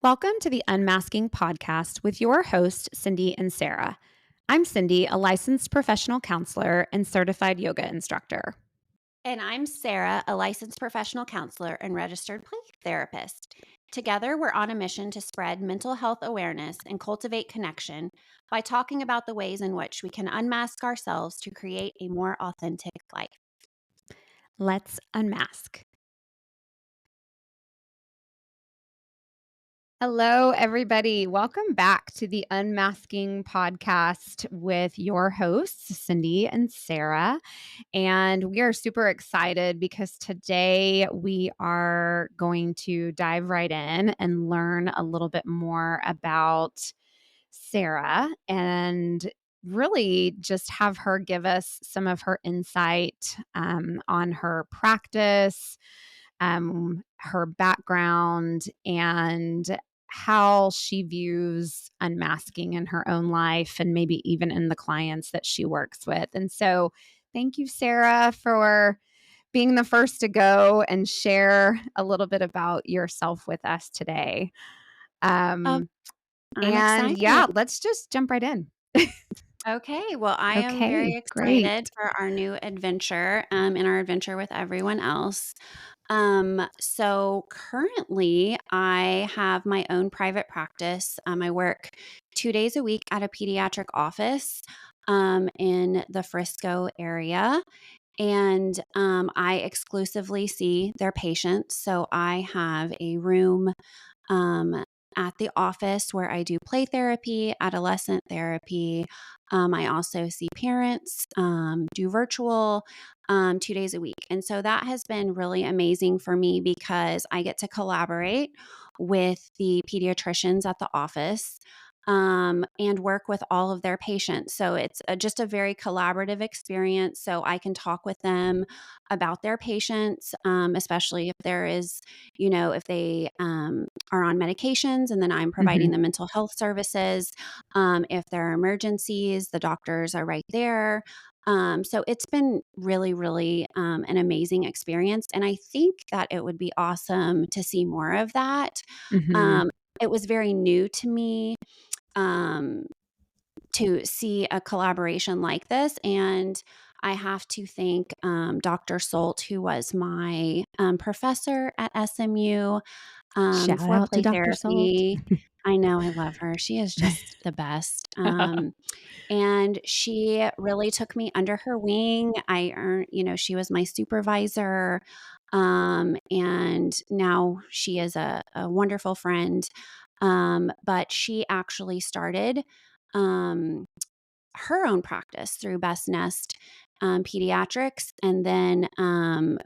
Welcome to the Unmasking podcast with your hosts, Cindy and Sarah. I'm Cindy, a licensed professional counselor and certified yoga instructor. And I'm Sarah, a licensed professional counselor and registered play therapist. Together, we're on a mission to spread mental health awareness and cultivate connection by talking about the ways in which we can unmask ourselves to create a more authentic life. Let's unmask. Hello, everybody. Welcome back to the Unmasking podcast with your hosts, Cindy and Sarah. And we are super excited because today we are going to dive right in and learn a little bit more about Sarah and really just have her give us some of her insight on her practice, her background, and how she views unmasking in her own life and maybe even in the clients that she works with. And so, thank you, Sarah, for being the first to go and share a little bit about yourself with us today. I'm And excited. yeah, let's just jump right in. Okay, well, I am very Okay, great. excited for our new adventure and our adventure with everyone else. So currently, I have my own private practice. I work 2 days a week at a pediatric office in the Frisco area. And I exclusively see their patients. So I have a room um, at the office where I do play therapy, adolescent therapy. I also see parents, do virtual 2 days a week. And so that has been really amazing for me because I get to collaborate with the pediatricians at the office. And work with all of their patients. So it's just a very collaborative experience. So I can talk with them about their patients, especially if there is, if they are on medications, and then I'm providing Mhm. the mental health services. If there are emergencies, the doctors are right there. So it's been really, really an amazing experience. And I think that it would be awesome to see more of that. Mhm. Um, it was very new to me um, to see a collaboration like this. And I have to thank Dr. Solt, who was my professor at SMU Shout for out to play Dr. Salt. therapy. I know, I love her. She is just the best. And she really took me under her wing. I earned, she was my supervisor. And now she is a wonderful friend. But she actually started um, her own practice through Best Nest Pediatrics, and then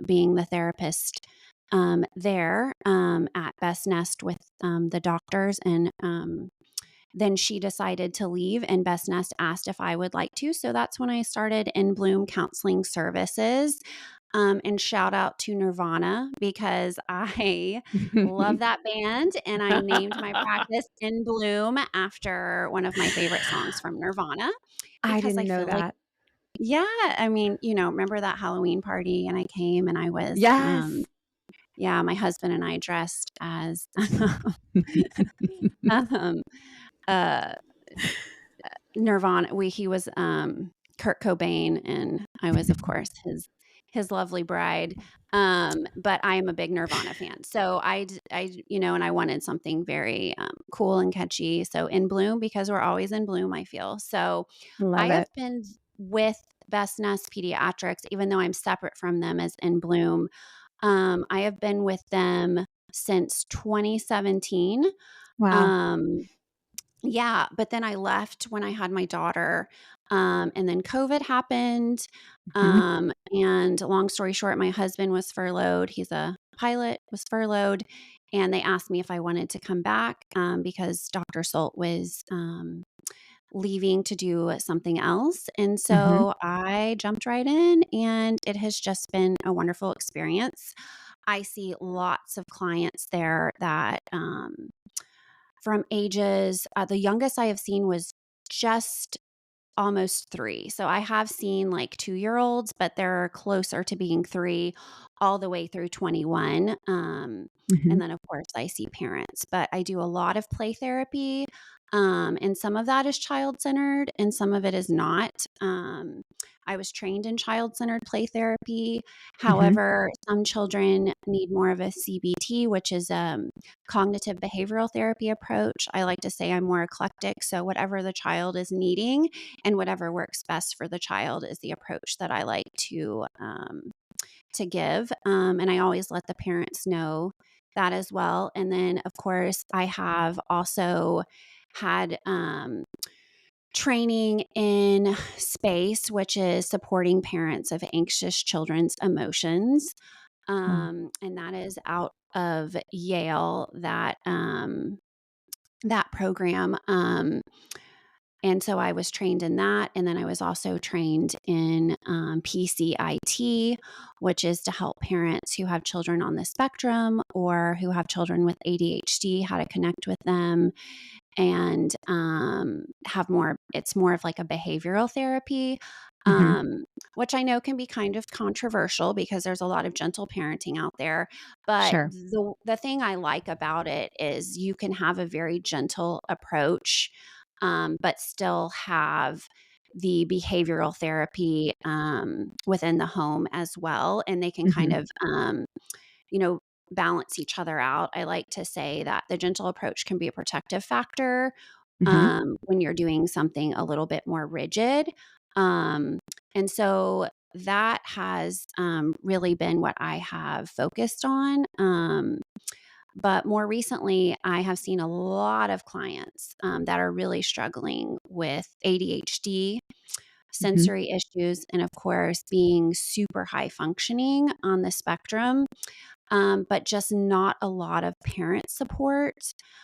being the therapist there at Best Nest with the doctors. And then she decided to leave, and Best Nest asked if I would like to. So that's when I started In Bloom Counseling Services. And shout out to Nirvana because I love that band. And I named my practice In Bloom after one of my favorite songs from Nirvana I because I didn't know feel like, that. yeah, I mean, remember that Halloween party and I came and I was, Yes. yeah, my husband and I dressed as um, uh, Nirvana. He was Kurt Cobain, and I was, of course, his lovely bride. But I am a big Nirvana fan, so and I wanted something very cool and catchy. So In Bloom, because we're always in bloom, I feel. So I Love have it. been with Best Nest Pediatrics, even though I'm separate from them as In Bloom. I have been with them since 2017. Wow. Um, yeah, but then I left when I had my daughter, and then COVID happened, Mhm. and long story short, my husband was furloughed. He's a pilot, was furloughed, and they asked me if I wanted to come back, because Dr. Solt was, leaving to do something else, and Mhm. so I jumped right in, and it has just been a wonderful experience. I see lots of clients there that, from ages the youngest I have seen was just almost 3. So I have seen like 2-year-olds, but they're closer to being 3 all the way through 21. And Mhm. then, of course, I see parents, but I do a lot of play therapy. And some of that is child centered and some of it is not. I was trained in child centered play therapy. Mhm. However, some children need more of a CBT, which is cognitive behavioral therapy approach. I like to say I'm more eclectic. So, whatever the child is needing and whatever works best for the child is the approach that I like to give. And I always let the parents know that as well. And then, of course, I have also had training in SPACE, which is supporting parents of anxious children's emotions. Mm. And that is out of Yale, that program. And so I was trained in that. And then I was also trained in PCIT, which is to help parents who have children on the spectrum or who have children with ADHD, how to connect with them and have more, it's more of like a behavioral therapy. Mhm. Um, which I know can be kind of controversial because there's a lot of gentle parenting out there. But Sure. the thing I like about it is you can have a very gentle approach, but still have the behavioral therapy within the home as well. And they can kind Mhm. of, you know, balance each other out. I like to say that the gentle approach can be a protective factor Mhm. when you're doing something a little bit more rigid. Um, and so that has really been what I have focused on. But more recently, I have seen a lot of clients that are really struggling with ADHD, Mhm. sensory issues, and of course, being super high functioning on the spectrum, but just not a lot of parent support.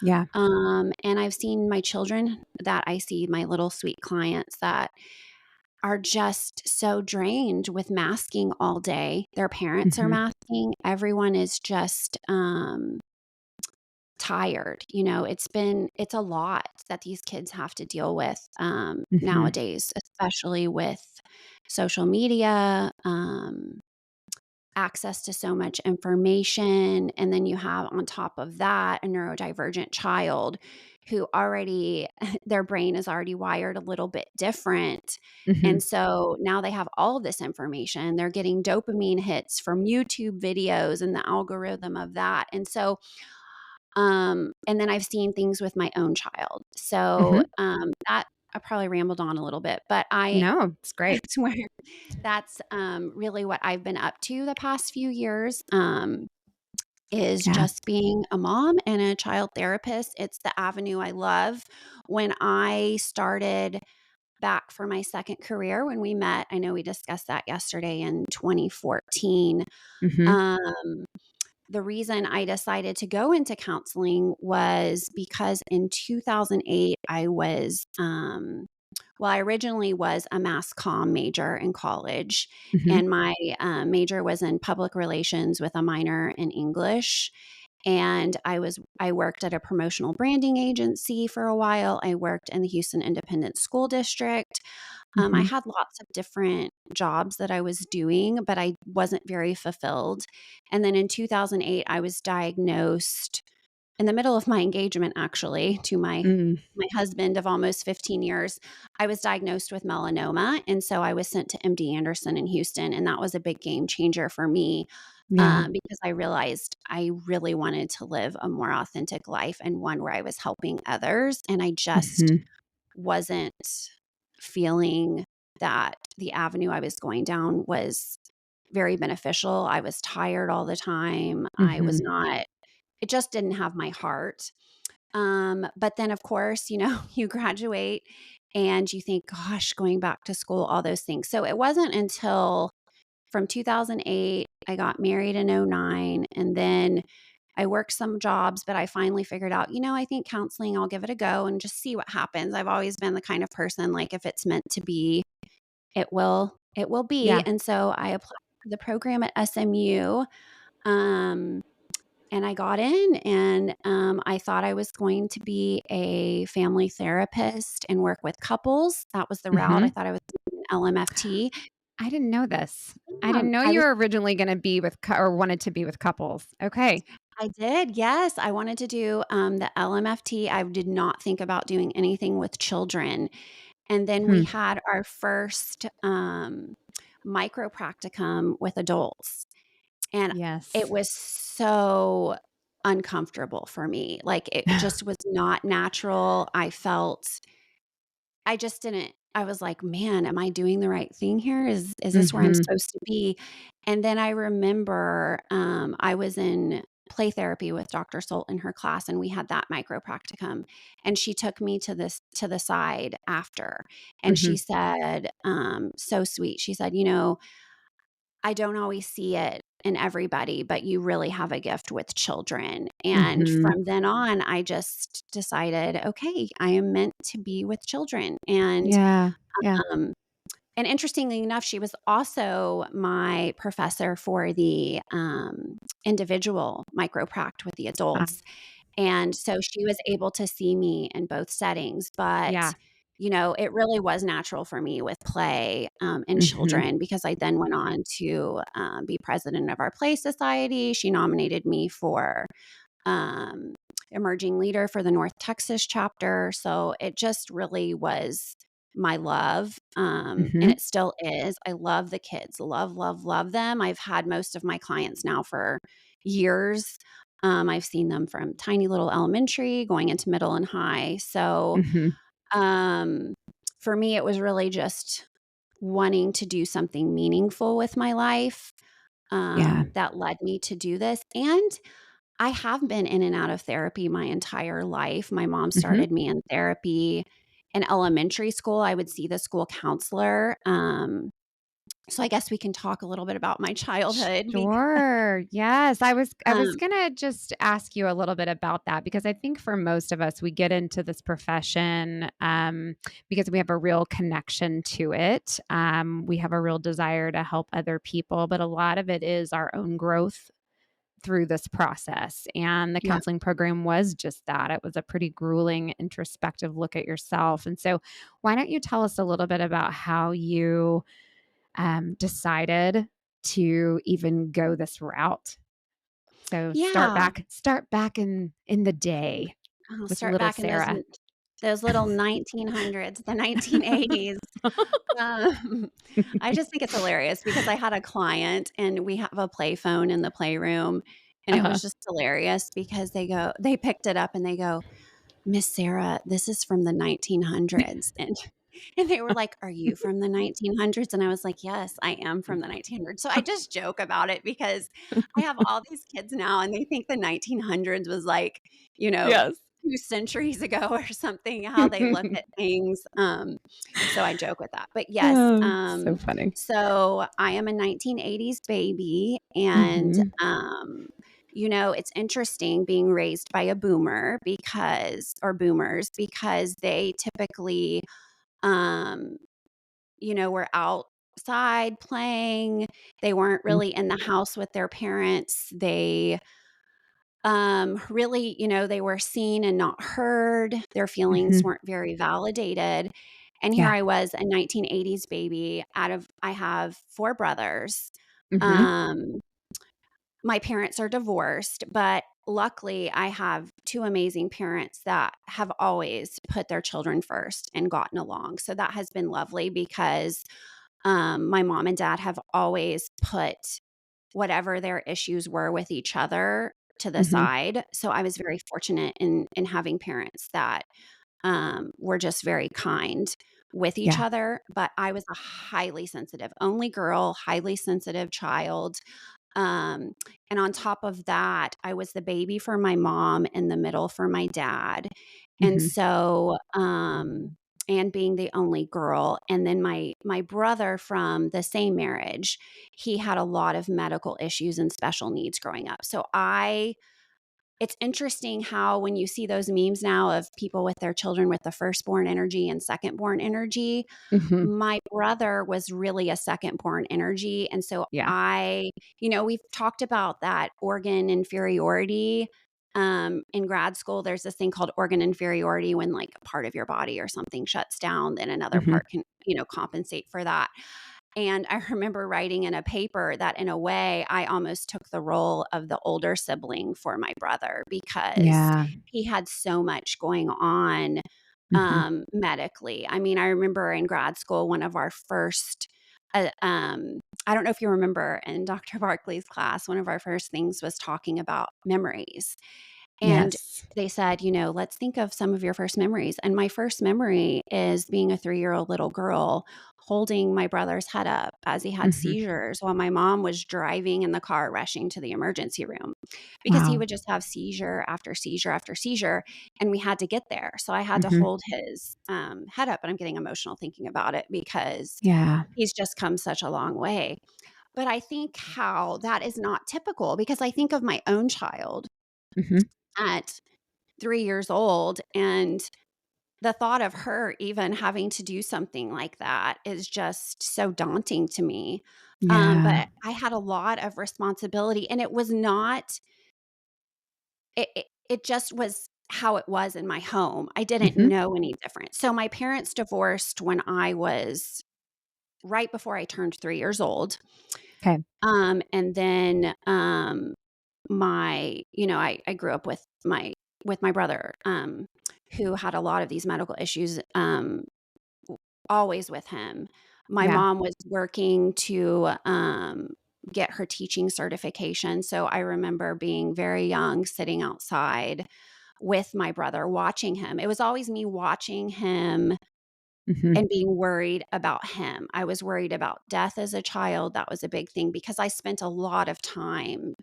Yeah. And I've seen my children that I see, my little sweet clients that are just so drained with masking all day. Their parents are Mhm. masking. Everyone is just tired. It's a lot that these kids have to deal with Mhm. nowadays, especially with social media. Access to so much information. And then you have on top of that a neurodivergent child who already, their brain is already wired a little bit different. Mhm. And so now they have all of this information. They're getting dopamine hits from YouTube videos and the algorithm of that. And so, and then I've seen things with my own child. So, Mhm. that I probably rambled on a little bit, but I, No, it's great. that's where that's really what I've been up to the past few years, is Yeah. just being a mom and a child therapist. It's the avenue I love. When I started back for my second career, when we met, I know we discussed that yesterday in 2014. Mhm. Um, the reason I decided to go into counseling was because in 2008, I originally was a mass comm major in college, Mhm. and my major was in public relations with a minor in English. And I worked at a promotional branding agency for a while. I worked in the Houston Independent School District. I Mhm. had lots of different jobs that I was doing, but I wasn't very fulfilled. And then in 2008, I was diagnosed in the middle of my engagement, actually, to Mm. my husband of almost 15 years. I was diagnosed with melanoma, and so I was sent to MD Anderson in Houston, and that was a big game changer for me, Yeah. because I realized I really wanted to live a more authentic life and one where I was helping others, and I just Mhm. wasn't feeling that the avenue I was going down was very beneficial. I was tired all the time. I was Mhm. not it just didn't have my heart. But then, of course, you graduate and you think, gosh, going back to school, all those things. So it wasn't until from 2008, I got married in '09, and then I worked some jobs, but I finally figured out, I think counseling, I'll give it a go and just see what happens. I've always been the kind of person, like, if it's meant to be, it will be. Yeah. And so I applied for the program at SMU. Um, and I got in, and I thought I was going to be a family therapist and work with couples. That was the route. I Mhm. thought I was an LMFT. I didn't know this. I didn't know I you was were originally gonna be with or wanted to be with couples. Okay. I did, yes. I wanted to do the LMFT. I did not think about doing anything with children. And then we Hmm. had our first micro practicum with adults. And it Yes. was so uncomfortable for me. Like, it just was not natural. I just didn't I was like, "Man, am I doing the right thing here? Is this where I'm Mhm. supposed to be?" And then I remember, I was in play therapy with Dr. Solt in her class, and we had that micro practicum, and she took me to the side after, and she Mhm. said, so sweet, she said, I don't always see it in everybody, but you really have a gift with children. And Mhm. from then on, I just decided, okay, I am meant to be with children. Yeah. Yeah. Um, and interestingly enough, she was also my professor for the individual micropract with the Uh, adults. And so she was able to see me in both settings, but yeah. it really was natural for me with play and Mhm. children because I then went on to be president of our play society. She nominated me for um, emerging leader for the North Texas chapter. So it just really was my love. And Mhm. it still is. I love the kids, love, love, love them. I've had most of my clients now for years. I've seen them from tiny little elementary going into middle and high. So Mhm. um, for me, it was really just wanting to do something meaningful with my life Yeah. that led me to do this. And I have been in and out of therapy my entire life. My mom Mhm. started me in therapy in elementary school. I would see the school counselor. So I guess we can talk a little bit about my childhood. Sure. Yes. I was Um, going to just ask you a little bit about that because I think for most of us we get into this profession because we have a real connection to it. We have a real desire to help other people, but a lot of it is our own growth through this process. And the yeah. counseling program was just that. It was a pretty grueling introspective look at yourself. And so why don't you tell us a little bit about how you decided to even go this route. So Yeah. start back in the day I'll with start little back in Sarah. those little 1900s, the 1980s. Um, I just think it's hilarious because I had a client and we have a play phone in the playroom, and it Uh-huh. was just hilarious because they picked it up and they go, "Miss Sarah, this is from the 1900s." And they were like, "Are you from the 1900s?" And I was like, "Yes, I am from the 1900s." So I just joke about it because I have all these kids now and they think the 1900s was like, you know, Yes. 2 centuries ago or something, how they look at things. So I joke with that. But yes, Oh, so funny. so I am a 1980s baby, and Mhm. it's interesting being raised by a boomer or boomers because they typically, um, were outside playing. They weren't Mm. really in the house with their parents. They really, they were seen and not heard. Their feelings Mhm. weren't very validated. And here Yeah. I was, a 1980s baby I have 4 brothers. Mhm. Um, my parents are divorced, but luckily I have 2 amazing parents that have always put their children first and gotten along. So that has been lovely because my mom and dad have always put whatever their issues were with each other to the Mhm. side. So I was very fortunate in having parents that were just very kind with each Yeah. other. But I was a highly sensitive, only girl, highly sensitive child. Um, and on top of that, I was the baby for my mom and the middle for my dad. And Mhm. so, and being the only girl, and then my brother from the same marriage, he had a lot of medical issues and special needs growing up. So it's interesting how when you see those memes now of people with their children with the firstborn energy and secondborn energy, Mhm. my brother was really a secondborn energy. And so Yeah. we've talked about that organ inferiority. In grad school, there's this thing called organ inferiority when like a part of your body or something shuts down, then another Mhm. part can, compensate for that. And I remember writing in a paper that in a way, I almost took the role of the older sibling for my brother because Yeah. he had so much going on Mhm. medically. I mean, I remember in grad school, one of our first, I don't know if you remember in Dr. Barkley's class, one of our first things was talking about memories. And Yes. they said, let's think of some of your first memories. And my first memory is being a 3-year-old little girl holding my brother's head up as he had Mhm. seizures while my mom was driving in the car rushing to the emergency room because he Wow. would just have seizure after seizure after seizure. And we had to get there. So I had to Mhm. hold his head up. And I'm getting emotional thinking about it because Yeah. he's just come such a long way. But I think how that is not typical because I think of my own child Mhm. at 3 years old, and the thought of her even having to do something like that is just so daunting to me. Yeah. But I had a lot of responsibility, and it was not it just was how it was in my home. I didn't Mhm. know any different. So my parents divorced when I was right before I turned 3 years old. 'Kay. And then, I grew up with my brother, who had a lot of these medical issues, always with him. My Yeah. mom was working to, get her teaching certification, so I remember being very young, sitting outside with my brother, watching him. It was always me watching him Mhm. and being worried about him. I was worried about death as a child. That was a big thing because I spent a lot of time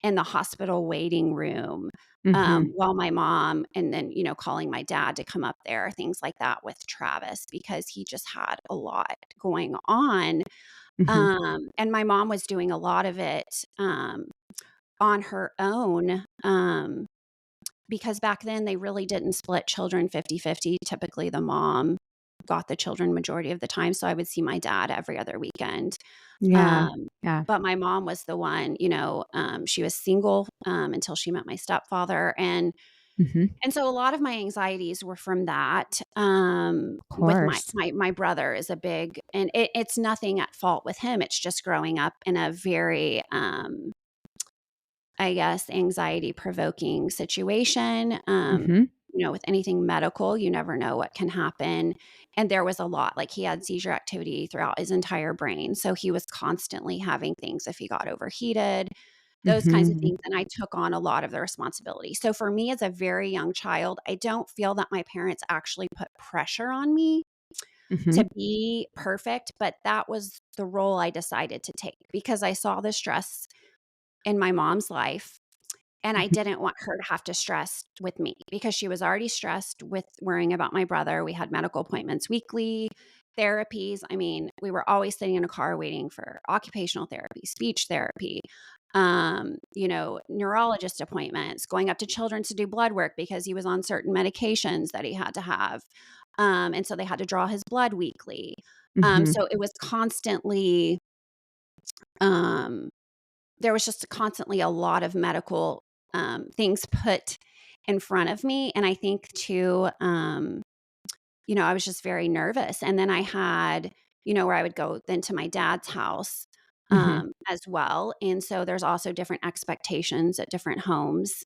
in the hospital waiting room, Mhm. while my mom and then, calling my dad to come up there, things like that with Travis because he just had a lot going on. Mhm. And my mom was doing a lot of it, on her own, because back then they really didn't split children 50-50. Typically, the mom got the children majority of the time, so I would see my dad every other weekend. Yeah. Um, Yeah. but my mom was the one, she was single, until she met my stepfather, Mhm. and so a lot of my anxieties were from that. Of With my course. my my brother is a big, and it's nothing at fault with him. It's just growing up in a very, I guess, anxiety provoking situation. Mhm. With anything medical, you never know what can happen. And there was a lot, like he had seizure activity throughout his entire brain. So he was constantly having things if he got overheated, those kinds of Mhm. things. And I took on a lot of the responsibility. So for me as a very young child, I don't feel that my parents actually put pressure on me to Mhm. be perfect, but that was the role I decided to take because I saw the stress in my mom's life. And I Mhm. didn't want her to have to stress with me because she was already stressed with worrying about my brother. We had medical appointments weekly, therapies. I mean, we were always sitting in a car waiting for occupational therapy, speech therapy, neurologist appointments, going up to Children's to do blood work because he was on certain medications that he had to have. And so they had to draw his blood weekly. Mhm. So it was constantly, um, there was just constantly a lot of medical, things put in front of me. And I think too, I was just very nervous. And then I had, where I would go then to my dad's house, Mhm. as well. And so there's also different expectations at different homes.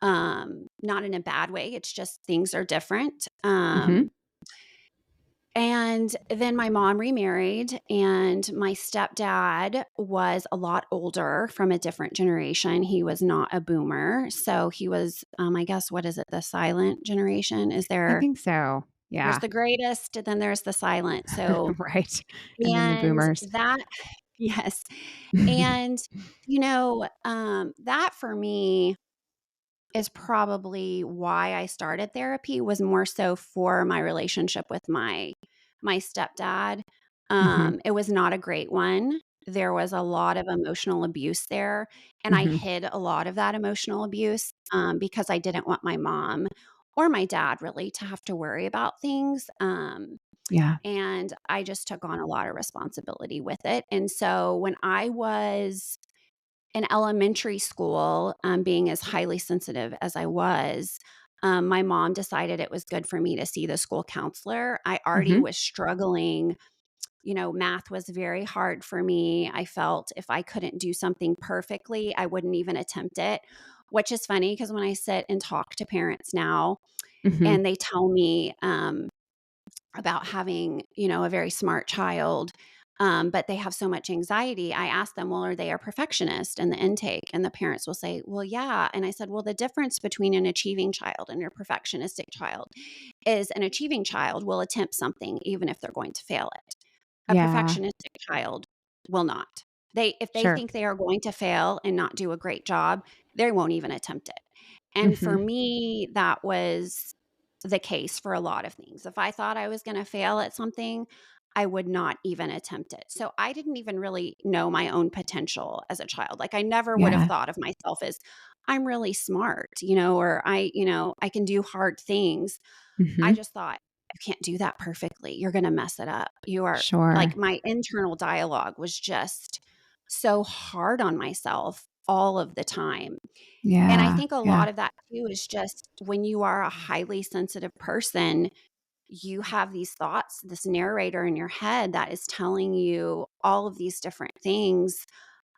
Not in a bad way. It's just things are different. Mhm. And then my mom remarried, and my stepdad was a lot older from a different generation. He was not a boomer. So he was, I guess, what is it? The silent generation? I think so. There's Yeah. the greatest, and then there's the silent. So, Right. And then the and boomers. that, yes. And, that for me is probably why I started therapy was more so for my relationship with my stepdad. Mhm. It was not a great one. there was a lot of emotional abuse there, and I Mhm. hid a lot of that emotional abuse, because I didn't want my mom or my dad really to have to worry about things, Yeah. and I just took on a lot of responsibility with it, and so when I was in elementary school, being as highly sensitive as I was, my mom decided it was good for me to see the school counselor. I already Mhm. was struggling. Math was very hard for me. I felt if I couldn't do something perfectly, I wouldn't even attempt it, which is funny because when I sit and talk to parents now Mhm. and they tell me, about having, a very smart child, but they have so much anxiety. I ask them, well, are they a perfectionist in the intake? And the parents will say, well, yeah. And I said, well, the difference between an achieving child and a perfectionistic child is an achieving child will attempt something even if they're going to fail it. A Yeah. perfectionistic child will not. If they Sure. think they are going to fail and not do a great job, they won't even attempt it. And for Mhm. me, that was the case for a lot of things. If I thought I was going to fail at something, I would not even attempt it. So I didn't even really know my own potential as a child. Like I never would have Yeah. thought of myself as I'm really smart, or I can do hard things. I Mhm. just thought, "You can't do that perfectly. You're gonna mess it up." You are Sure. like, my internal dialogue was just so hard on myself all of the time. And I Yeah. think a Yeah. lot of that too is just when you are a highly sensitive person, you have these thoughts, this narrator in your head that is telling you all of these different things.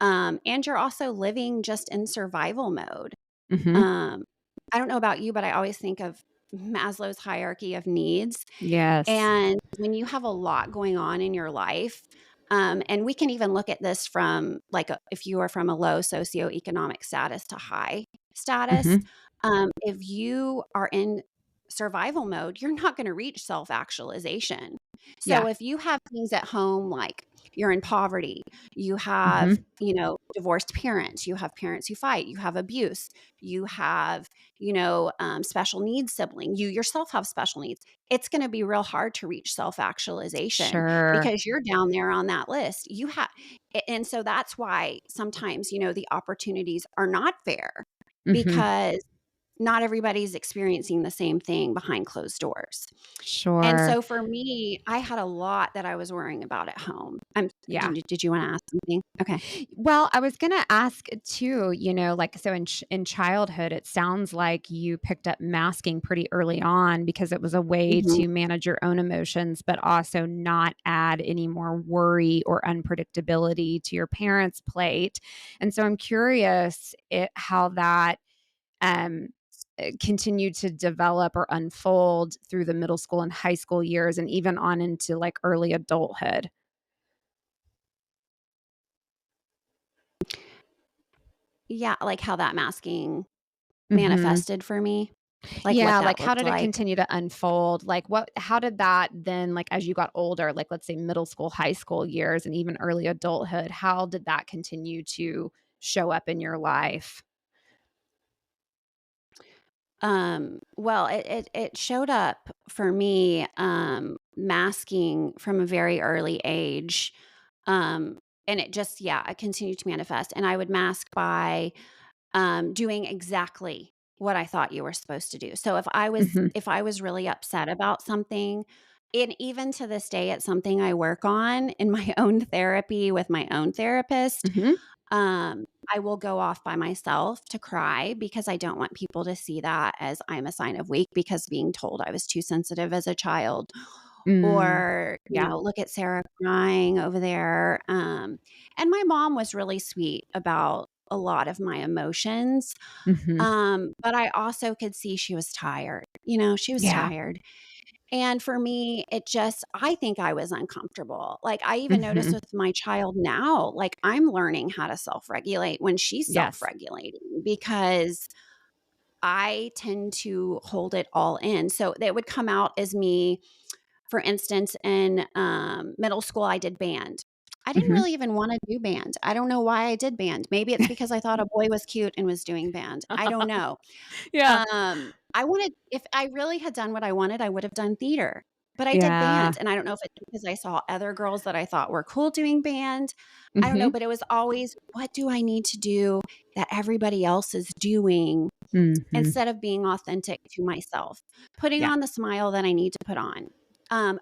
And you're also living just in survival mode. Mhm. Um, I don't know about you, but I always think of Maslow's hierarchy of needs. Yes. And when you have a lot going on in your life, and we can even look at this from like if you are from a low socioeconomic status to high status, Mhm. if you are in survival mode, you're not going to reach self actualization. Yeah. So if you have things at home like you're in poverty, you have, Mhm. divorced parents, you have parents who fight, you have abuse, you have, special needs sibling, you yourself have special needs, it's going to be real hard to reach self-actualization Sure. because you're down there on that list. And so that's why sometimes, the opportunities are not fair Mhm. because not everybody's experiencing the same thing behind closed doors. And Sure. so for me, I had a lot that I was worrying about at home. Yeah. Did you want to ask something? Okay. Well, I was gonna ask too, like, so in childhood, it sounds like you picked up masking pretty early on because it was a way Mhm. to manage your own emotions, but also not add any more worry or unpredictability to your parents' plate. And so I'm curious how that um, continued to develop or unfold through the middle school and high school years, and even on into like early adulthood. Yeah, like how that masking Hmm. manifested for me, like what Yeah, that like, how looked did it like. continue to unfold? Like, how did that then, like, as you got older, like, let's say middle school, high school years, and even early adulthood, how did that continue to show up in your life? Well, it showed up for me, masking from a very early age, um, and it just yeah, it continued to manifest, and I would mask by, doing exactly what I thought you were supposed to do. So Mhm, if I was really upset about something, and even to this day, it's something I work on in my own therapy with my own therapist. mhm. I will go off by myself to cry because I don't want people to see that as I'm a sign of weak because being told I was too sensitive as a child Mm, or, yeah. look at Sarah crying over there. And my mom was really sweet about a lot of my emotions. Mhm. But I also could see she was tired. She was Yeah. tired. And for me, I think I was uncomfortable. Like, I even notice Mhm. with my child now, like, I'm learning how to self regulate when she's self Yes. regulating because I tend to hold it all in. So that would come out as me, for instance, in middle school, I did band. I didn't Mhm. really even want to do band. I don't know why I did band. Maybe it's because I thought a boy was cute and was doing band. I don't know. Yeah. If I really had done what I wanted, I would have done theater. But I did Yeah. band, and I don't know if it's because I saw other girls that I thought were cool doing band. I don't know, Mhm. but it was always, what do I need to do that everybody else is doing Mhm. instead of being authentic to myself, putting Yeah. on the smile that I need to put on.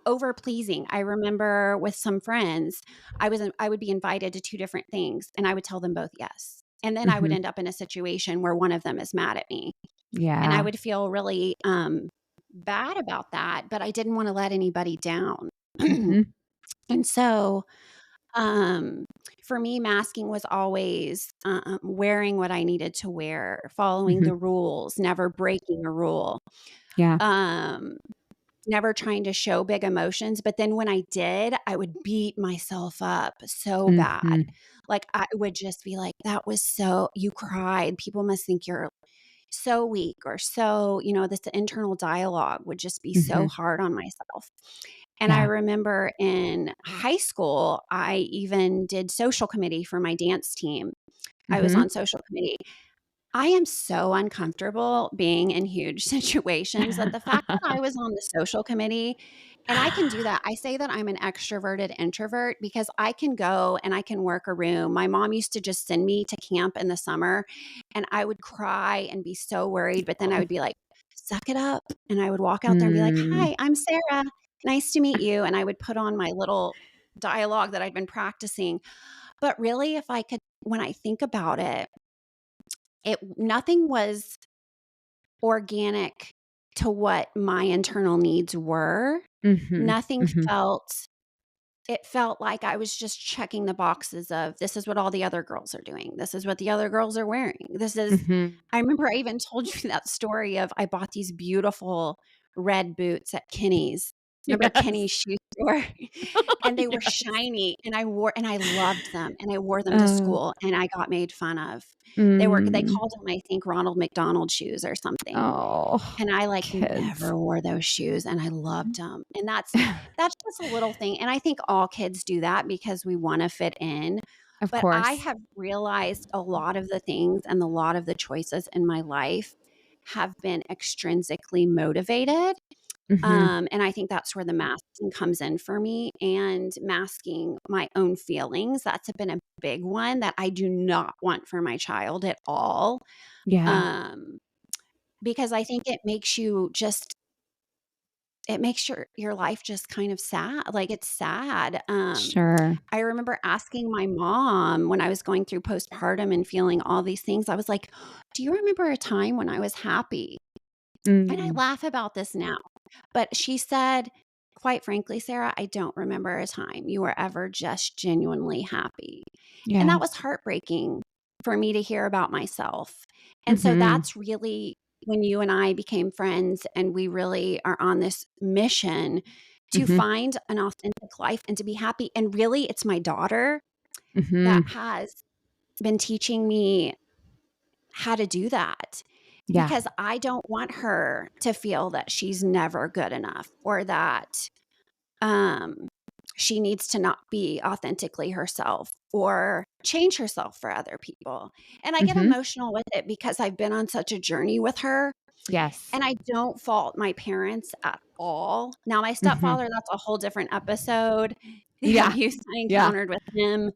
Over pleasing. I remember with some friends, I would be invited to two different things, and I would tell them both yes. And then I would Mhm. end up in a situation where one of them is mad at me, and I Yeah. would feel really bad about that, but I didn't want to let anybody down. Mhm. And so um, for me, masking was always wearing what I needed to wear, following Mhm. the rules, never breaking a rule, Yeah. um, never trying to show big emotions. But then when I did, I would beat myself up so bad. Mhm. Like I would just be like, that was so, you cried. People must think you're so weak or so, this internal dialogue would just be so Mhm. hard on myself. And I Yeah. remember in high school, I even did social committee for my dance team. I was Mhm. on social committee. I am so uncomfortable being in huge situations that the fact that I was on the social committee, and I can do that. I say that I'm an extroverted introvert because I can go and I can work a room. My mom used to just send me to camp in the summer, and I would cry and be so worried, but then I Oh. would be like, suck it up. And I would walk out there and be like, Mm. hi, I'm Sarah. Nice to meet you. And I would put on my little dialogue that I'd been practicing. But really, if I could, when I think about it, nothing was organic to what my internal needs were. Mhm. Nothing Mhm. felt it felt like I was just checking the boxes of, this is what all the other girls are doing. This is what the other girls are wearing. Mhm. I remember I even told you that story of, I bought these beautiful red boots at Kinney's. Remember Yes. Kinney's shoe store? And they were Yes. shiny, and I loved them, and I wore them to Oh. school, and I got made fun of. They Mm. called them, I think, Ronald McDonald shoes or something. Oh, And I, like, kids. never wore those shoes, and I loved them. And that's just a little thing, and I think all kids do that because we wanna fit in. Of But I course. have realized a lot of the things and a lot of the choices in my life have been extrinsically motivated, Mhm. and I think that's where the masking comes in for me, and masking my own feelings. That's been a big one that I do not want for my child at all, Yeah. um, because I think it makes your life just kind of sad, like, it's sad. Sure. I remember asking my mom when I was going through postpartum and feeling all these things, I was like, "Do you remember a time when I was happy?" And I Mm. laugh about this now, but she said, "Quite frankly, Sarah, I don't remember a time you were ever just genuinely happy." And Yeah. that was heartbreaking for me to hear about myself. And so Mhm. that's really when you and I became friends, and we really are on this mission to Mhm. find an authentic life and to be happy. And really, it's my daughter that Mhm. has been teaching me how to do that, Yeah. because I don't want her to feel that she's never good enough, or that um, she needs to not be authentically herself or change herself for other people. And I get Mhm. emotional with it because I've been on such a journey with her, Yes. and I don't fault my parents at all. Now, my Mhm. stepfather, that's a whole different episode. The Yeah. abuse I Yeah. encountered with him, the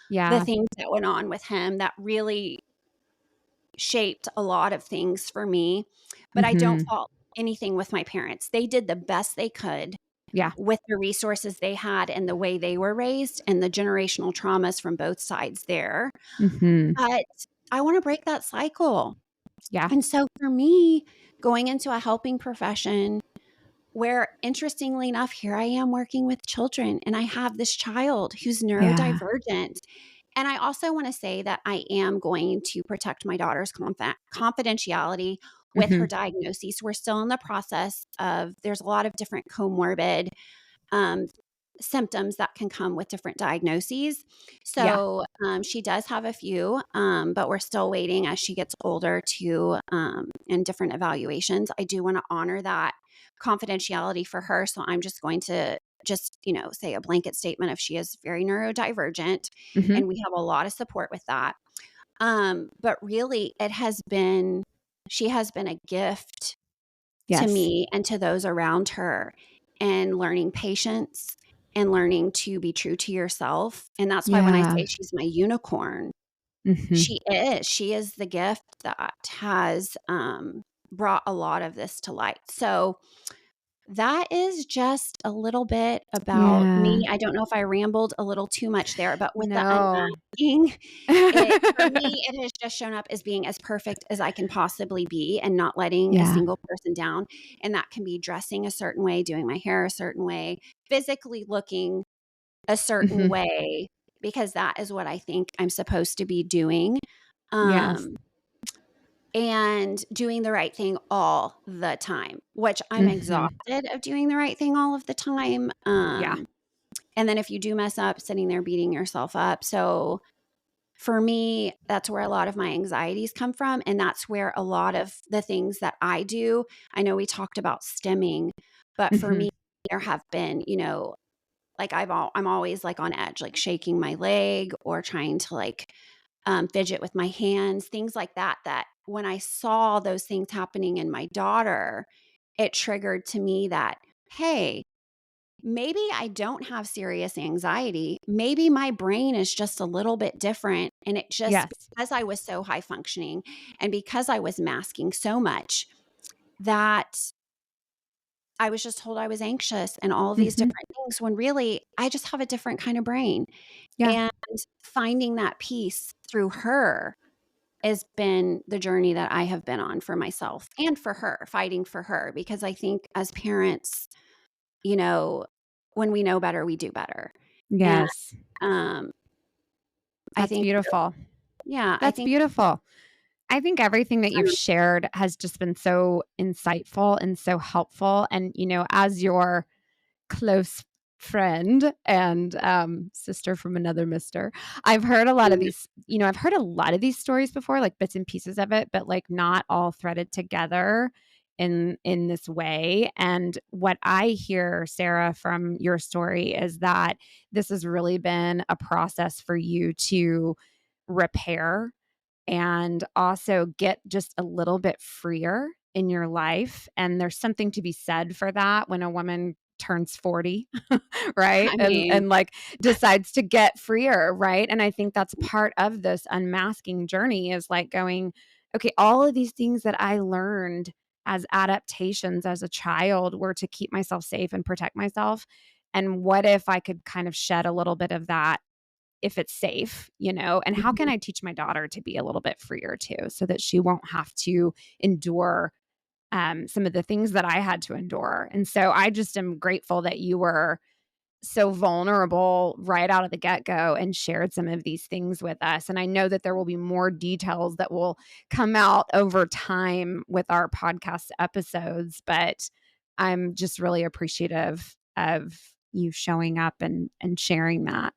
Yeah. things that went on with him that really shaped a lot of things for me, but I don't Mhm. fault anything with my parents. They did the best they could Yeah. with the resources they had and the way they were raised and the generational traumas from both sides there. Mhm. But I want to break that cycle. Yeah. And so for me, going into a helping profession where, interestingly enough, here I am working with children, and I have this child who's Yeah. neurodivergent. And I also want to say that I am going to protect my daughter's confidentiality with her Mhm. diagnoses. We're still in the process of, there's a lot of different comorbid um, symptoms that can come with different diagnoses. Yeah. So she does have a few, but we're still waiting as she gets older to in different evaluations. I do want to honor that confidentiality for her. So I'm just going to say a blanket statement of, she is very neurodivergent, Mhm. and we have a lot of support with that. But really, she has been a gift to Yes. me and to those around her. and learning patience and learning to be true to yourself. And that's why when I Yeah. say she's my unicorn, Mhm. she is the gift that has brought a lot of this to light. So that is just a little bit about Yeah. me. I don't know if I rambled a little too much there, but with the No. unmasking, it for me, it has just shown up as being as perfect as I can possibly be and not letting a Yeah. single person down. And that can be dressing a certain way, doing my hair a certain way, physically looking a certain Mhm. way, because that is what I think I'm supposed to be doing. Yes. Um, and doing the right thing all the time, which I'm Mhm. exhausted of doing the right thing all of the time. Yeah. And then if you do mess up, sitting there beating yourself up. So for me, that's where a lot of my anxieties come from. And that's where a lot of the things that I do, I know we talked about stemming, but for Mhm. me, there have been, like I'm always like on edge, like shaking my leg or trying to like fidget with my hands, things like that. That when I saw those things happening in my daughter, it triggered to me that, hey, maybe I don't have serious anxiety. Maybe my brain is just a little bit different. And it just, Yes. because I was so high functioning and because I was masking so much, that I was just told I was anxious and all of these Mhm. different things when really I just have a different kind of brain. Yeah. And finding that peace through her has been the journey that I have been on for myself and for her, fighting for her, because I think as parents, you know, when we know better, we do better. And Yes. um, I That's think, beautiful. yeah, I That's think, beautiful. I think everything that you've um, shared has just been so insightful and so helpful. And, as your close friend and sister from another mister, I've heard a lot of these, I've heard a lot of these stories before, like bits and pieces of it, but like not all threaded together in this way. And what I hear, Sarah, from your story is that this has really been a process for you to repair and also get just a little bit freer in your life. And there's something to be said for that when a woman turns 40, right? I mean, And like decides to get freer, right? And I think that's part of this unmasking journey is like going, okay, all of these things that I learned as adaptations as a child were to keep myself safe and protect myself. And what if I could kind of shed a little bit of that if it's safe, and how can mhm. I teach my daughter to be a little bit freer too, so that she won't have to endure some of the things that I had to endure. And so I just am grateful that you were so vulnerable right out of the get go and shared some of these things with us. And I know that there will be more details that will come out over time with our podcast episodes, but I'm just really appreciative of you showing up and sharing that.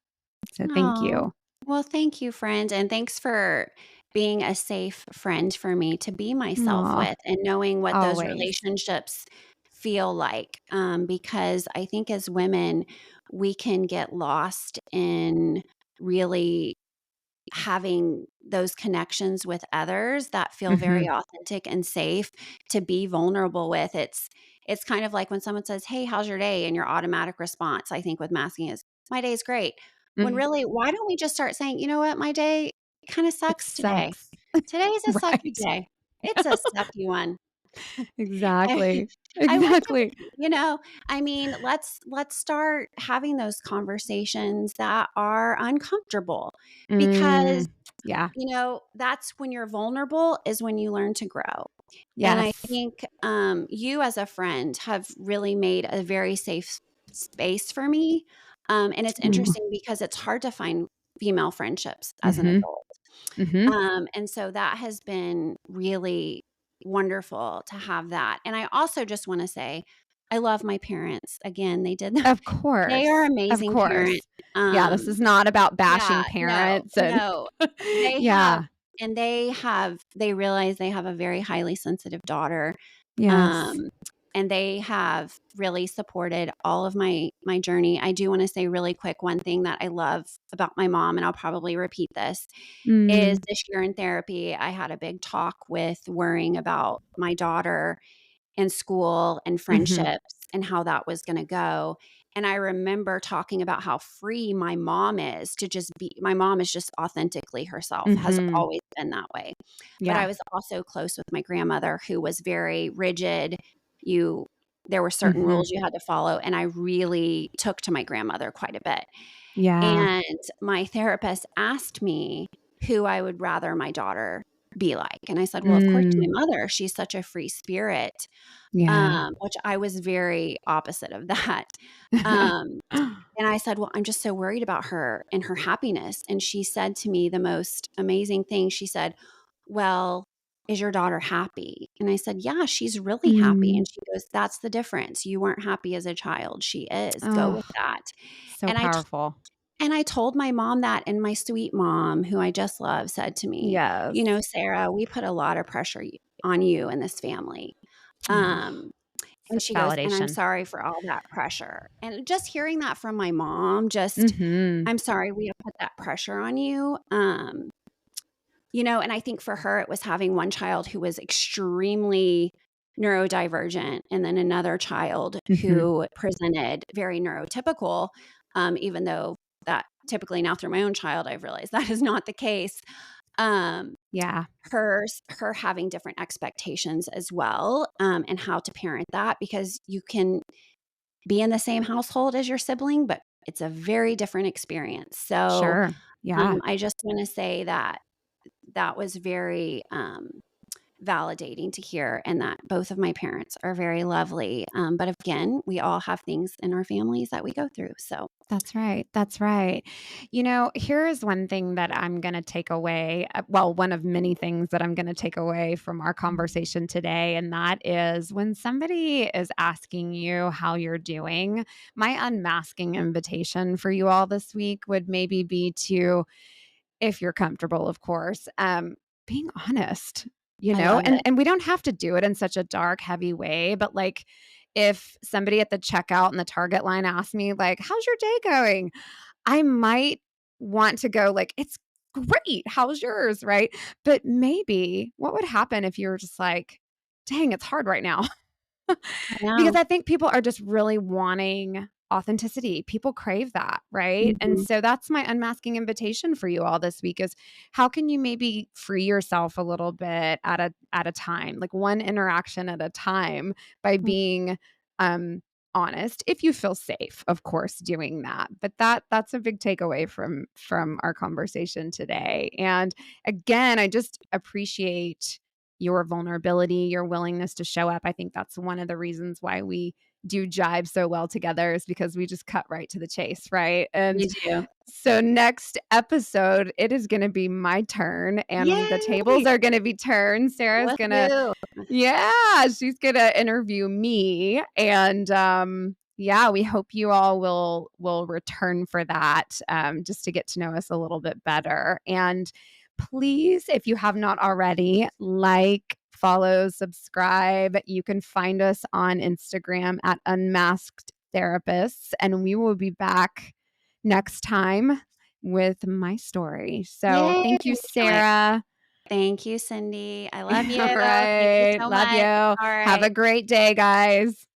So thank Oh, you. well, thank you, friend. And thanks for being a safe friend for me to be myself Aw, with and knowing what those always. relationships feel like. Because I think as women, we can get lost in really having those connections with others that feel very Mhm. authentic and safe to be vulnerable with. It's kind of like when someone says, "Hey, how's your day?" and your automatic response, I think with masking is, "My day's great." When Mhm. really, why don't we just start saying, "You know what? My day kind of It sucks today. sucks. Today is a sucky Right. day. It's a sucky one." I Exactly. I wish Exactly. I mean, let's start having those conversations that are uncomfortable because Mm. Yeah. that's when you're vulnerable is when you learn to grow. And I Yes. think you as a friend have really made a very safe space for me. And it's Mm. interesting because it's hard to find female friendships as an Mhm. adult. Mhm. And so that has been really wonderful to have that. And I also just want to say, I love my parents. Again, Of they are course. Of amazing parents. course. Yeah, this is not about Yeah, bashing no, parents and no. They have yeah. they realize they have a very highly sensitive daughter, Yes. um, and they have really supported all of my journey. I do wanna say really quick, one thing that I love about my mom, and I'll probably repeat this, is Mm. this year in therapy, I had a big talk with worrying about my daughter and school and Mhm. friendships. and how that was going to go. And I remember talking about how free my mom is to just be. My mom is just authentically herself, has Mhm. always been that way. But I Yeah. was also close with my grandmother, who was very rigid. There were certain Mhm. rules you had to follow, and I really took to my grandmother quite a bit. Yeah. And my therapist asked me who I would rather my daughter be like. And I said, well, of course, my Mm. mother. She's such a free spirit, Yeah. which I was very opposite of that. Um, and I said, well, I'm just so worried about her and her happiness. And she said to me the most amazing thing. She said, well, is your daughter happy? And I said, yeah, she's really happy. Mm. And she goes, that's the difference. You weren't happy as a child. She is. Go with Oh, that. so And I powerful. and I told my mom that, and my sweet mom, who I just love, said to me, Yes. Sarah, we put a lot of pressure on you and this family. Oh, Um, and such she goes, and I'm validation. sorry for all that pressure. And just hearing that from my mom, just, Mhm. I'm sorry we have put that pressure on you. And I think for her, it was having one child who was extremely neurodivergent and then another child Mhm. who presented very neurotypical, even though that typically now through my own child, I've realized that is not the case. Um, Yeah. her having different expectations as well, and how to parent that, because you can be in the same household as your sibling, but it's a very different experience. So Sure. Yeah. I just want to say that that was very validating to hear, and that both of my parents are very lovely. But again, we all have things in our families that we go through. So, That's right. That's right. Here is one thing that I'm going to take away. Well, one of many things that I'm going to take away from our conversation today. And that is when somebody is asking you how you're doing, my unmasking invitation for you all this week would maybe be to, if you're comfortable, of course, being honest, I love and it. we don't have to do it in such a dark, heavy way, but like if somebody at the checkout in the Target line asked me like, "How's your day going?" I might want to go like, "It's great. How's yours?" Right? But maybe what would happen if you were just like, "Dang, it's hard right now." I Because know. I think people are just really wanting authenticity. People crave that, right? And Mhm. so that's my unmasking invitation for you all this week is how can you maybe free yourself a little bit at a time, like one interaction at a time by being honest if you feel safe, of course, doing that. But that's a big takeaway from our conversation today. And again, I just appreciate your vulnerability, your willingness to show up. I think that's one of the reasons why we do jive so well together is because we just cut right to the chase, right? And We do. so next episode, it is going to be my turn and the tables Yay! are going to be turned. Sarah's going to Woohoo! yeah, she's going to interview me and yeah, we hope you all will return for that just to get to know us a little bit better. And please, if you have not already, like, follow, subscribe. You can find us on Instagram at Unmasked Therapists, and we will be back next time with my story. So Yay! thank you, Can't wait. Sarah. Thank you, Cindy. I love you. All Thank you right. so Love you. much. All Have right. a great day, guys.